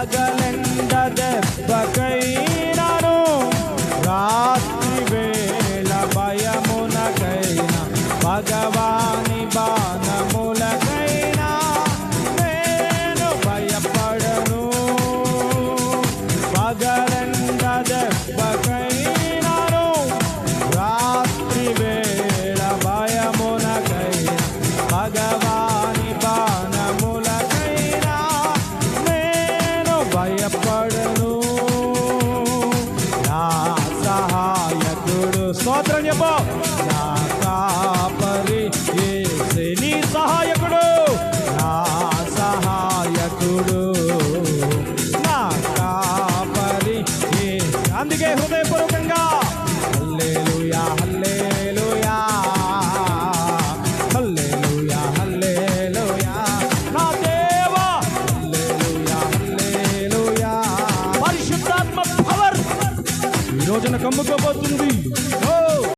పగలెండ దెబ్బకైనను రాత్రి వేళ భయమునకైనా భగవాని బాణములకైనా నేను భయపడను. పగలెండ దెబ్బకైనను రాత్రి వేళ భయమునకైనా భగవాని బాణములకైనా నేను భయపడను. నా సహాయకుడు స్తోత్రం చెప్పు. నా కాపరి యేసే నీ సహాయకుడు, నా సహాయకుడు, నా కాపరి యేసే. అందుకే హృదయపూర్వకంగా హల్లెలూయా హల్లెలూయా హల్లెలూయా హల్లెలూయా నా దేవా హల్లెలూయా హల్లెలూయా. పరిశుద్ధాత్మ పవర్ ఈ రోజున కమ్ముకోబోతుంది.